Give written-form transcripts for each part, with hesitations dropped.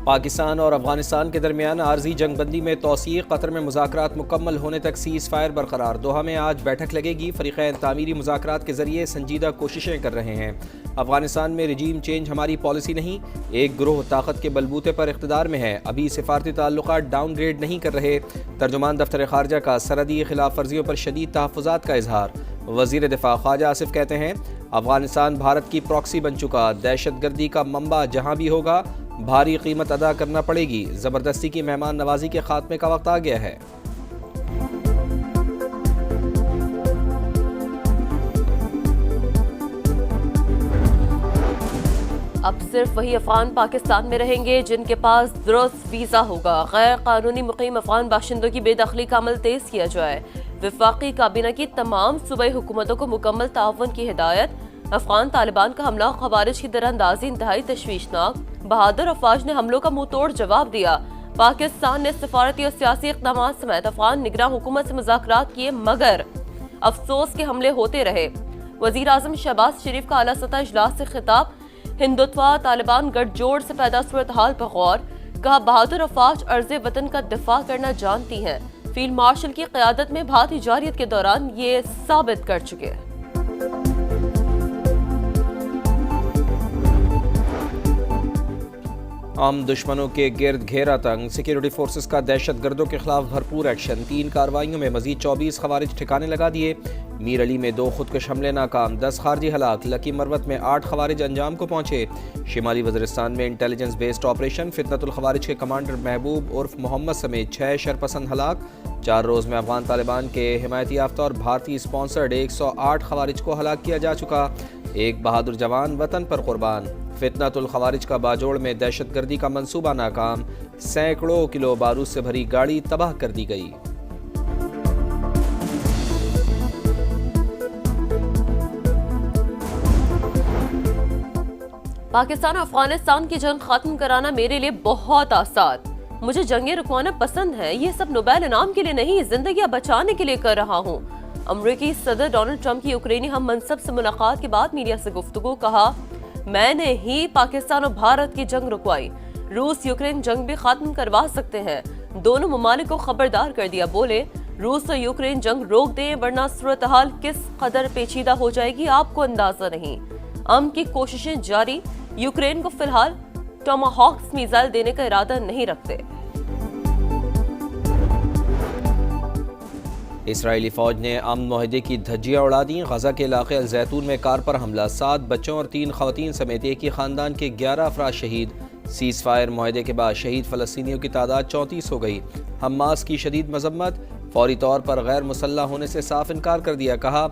پاکستان اور افغانستان کے درمیان عارضی جنگ بندی میں توسیع، قطر میں مذاکرات مکمل ہونے تک سیز فائر برقرار۔ دوحہ میں آج بیٹھک لگے گی۔ فریقین تعمیری مذاکرات کے ذریعے سنجیدہ کوششیں کر رہے ہیں۔ افغانستان میں رجیم چینج ہماری پالیسی نہیں، ایک گروہ طاقت کے بلبوتے پر اقتدار میں ہے، ابھی سفارتی تعلقات ڈاؤن گریڈ نہیں کر رہے۔ ترجمان دفتر خارجہ کا سرحدی خلاف ورزیوں پر شدید تحفظات کا اظہار۔ وزیر دفاع خواجہ آصف کہتے ہیں افغانستان بھارت کی پراکسی بن چکا، دہشت گردی کا منبع جہاں بھی ہوگا بھاری قیمت ادا کرنا پڑے گی۔ زبردستی کی مہمان نوازی کے خاتمے کا وقت آ گیا ہے۔ اب صرف وہی افغان پاکستان میں رہیں گے جن کے پاس درست ویزا ہوگا۔ غیر قانونی مقیم افغان باشندوں کی بے دخلی کا عمل تیز کیا جائے۔ وفاقی کابینہ کی تمام صوبائی حکومتوں کو مکمل تعاون کی ہدایت۔ افغان طالبان کا حملہ خوارج کی در اندازی انتہائی تشویشناک، بہادر افواج نے حملوں کا منہ توڑ جواب دیا۔ پاکستان نے سفارتی اور سیاسی اقدامات سمیت افغان نگراں حکومت سے مذاکرات کیے مگر افسوس کے حملے ہوتے رہے۔ وزیر اعظم شہباز شریف کا اعلیٰ سطح اجلاس سے خطاب۔ ہندوتوا طالبان گٹھ جوڑ سے پیدا صورتحال پر غور، کہا بہادر افواج عرض وطن کا دفاع کرنا جانتی ہیں، فیلڈ مارشل کی قیادت میں بھارتی جارحیت کے دوران یہ ثابت کر چکے ہیں۔ عام دشمنوں کے گرد گھیرا تنگ، سیکیورٹی فورسز کا دہشت گردوں کے خلاف بھرپور ایکشن۔ 3 کارروائیوں میں مزید 24 خوارج ٹھکانے لگا دیے۔ میر علی میں 2 خودکش حملے ناکام، 10 خارجی ہلاک۔ لکی مروت میں 8 خوارج انجام کو پہنچے۔ شمالی وزیرستان میں انٹیلیجنس بیسڈ آپریشن، فتنۃ الخوارج کے کمانڈر محبوب عرف محمد سمیت 6 شرپسند ہلاک۔ 4 روز میں افغان طالبان کے حمایت یافتہ اور بھارتی سپانسرڈ 108 خوارج کو ہلاک کیا جا چکا۔ ایک بہادر جوان وطن پر قربان۔ فتنۃ الخوارج کا باجوڑ میں دہشت گردی کا منصوبہ ناکام، سینکڑوں کلو بارود سے بھری گاڑی تباہ کر دی گئی۔ پاکستان اور افغانستان کی جنگ ختم کرانا میرے لیے بہت آسان، مجھے جنگیں رکوانا پسند ہے، یہ سب نوبیل انعام کے لیے نہیں، زندگیاں بچانے کے لیے کر رہا ہوں۔ امریکی صدر ڈونلڈ ٹرمپ کی یوکرینی ہم منصب سے ملاقات کے بعد میڈیا سے گفتگو، کہا میں نے ہی پاکستان اور بھارت کی جنگ رکوائی، روس یوکرین جنگ بھی ختم کروا سکتے ہیں، دونوں ممالک کو خبردار کر دیا، بولے روس اور یوکرین جنگ روک دیں ورنہ صورتحال کس قدر پیچیدہ ہو جائے گی آپ کو اندازہ نہیں۔ امن کی کوششیں جاری، یوکرین کو فی الحال ٹوماہاکس میزائل دینے کا ارادہ نہیں رکھتے۔ اسرائیلی فوج نے امن معاہدے کی دھجیاں اڑا دیں۔ غزہ کے علاقے الزیتون میں کار پر حملہ، 7 بچوں اور 3 خواتین سمیت ایک ہی خاندان کے 11 افراد شہید۔ سیز فائر معاہدے کے بعد شہید فلسطینیوں کی تعداد 34 ہو گئی۔ حماس کی شدید مذمت، فوری طور پر غیر مسلح ہونے سے صاف انکار کر دیا، کہا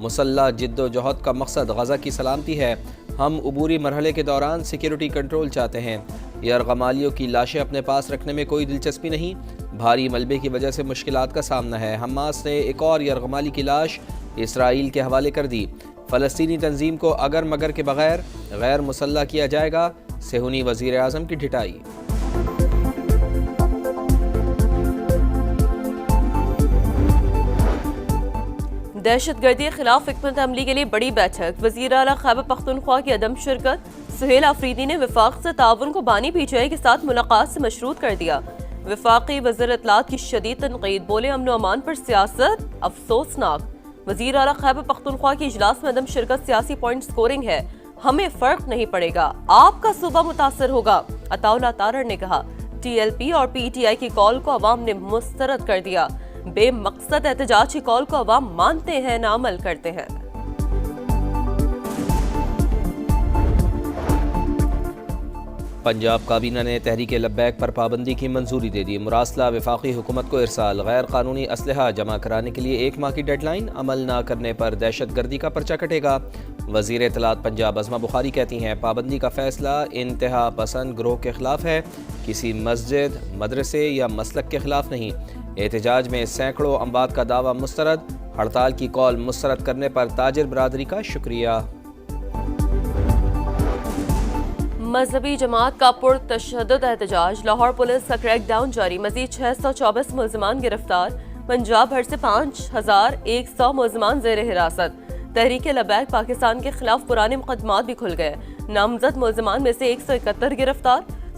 مسلح جد و جہد کا مقصد غزہ کی سلامتی ہے، ہم عبوری مرحلے کے دوران سیکیورٹی کنٹرول چاہتے ہیں، یرغمالیوں کی لاشیں اپنے پاس رکھنے میں کوئی دلچسپی نہیں، بھاری ملبے کی وجہ سے مشکلات کا سامنا ہے۔ حماس نے ایک اور یرغمالی کی لاش اسرائیل کے حوالے کر دی۔ فلسطینی تنظیم کو اگر مگر کے بغیر غیر مسلح کیا جائے گا، صہیونی وزیر اعظم کی ڈٹائی۔ دہشت گردی کے خلاف حکمت عملی کے لیے بڑی بیٹھک، وزیر اعلیٰ خیبر پختونخوا کی عدم شرکت۔ سہیل آفریدی نے وفاق سے تعاون کو بانی پی جے کے ساتھ ملاقات سے مشروط کر دیا۔ وفاقی وزیر اطلاعات کی شدید تنقید، بولے امن و امان پر سیاست افسوسناک۔ وزیر اعلیٰ خیبر پختونخوا کی اجلاس میں عدم شرکت سیاسی پوائنٹ سکورنگ ہے، ہمیں فرق نہیں پڑے گا، آپ کا صوبہ متاثر ہوگا۔ عطا اللہ تارڑ نے کہا ٹی ایل پی اور پی ٹی آئی کی کال کو عوام نے مسترد کر دیا، بے مقصد احتجاج کی کال کو عوام مانتے ہیں نہ عمل کرتے ہیں۔ پنجاب کابینہ نے تحریک لبیک پر پابندی کی منظوری دے دی، مراسلہ وفاقی حکومت کو ارسال، غیر قانونی اسلحہ جمع کرانے کے لیے 1 ماہ کی ڈیڈ لائن، عمل نہ کرنے پر دہشت گردی کا پرچہ کٹے گا۔ وزیر اطلاعات پنجاب عظمہ بخاری کہتی ہیں پابندی کا فیصلہ انتہا پسند گروہ کے خلاف ہے، کسی مسجد، مدرسے یا مسلک کے خلاف نہیں۔ احتجاج میں سینکڑوں اموات کا دعویٰ مسترد، ہڑتال کی کال مسترد کرنے پر تاجر برادری کا شکریہ۔ مذہبی جماعت کا پرتشدد احتجاج، لاہور پولیس کا کریک ڈاؤن جاری، مزید 624 ملزمان گرفتار، پنجاب بھر سے 5100 ملزمان زیر حراست۔ تحریک لبیک پاکستان کے خلاف پرانے مقدمات بھی کھل گئے، نامزد ملزمان میں سے 171 گرفتار،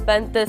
35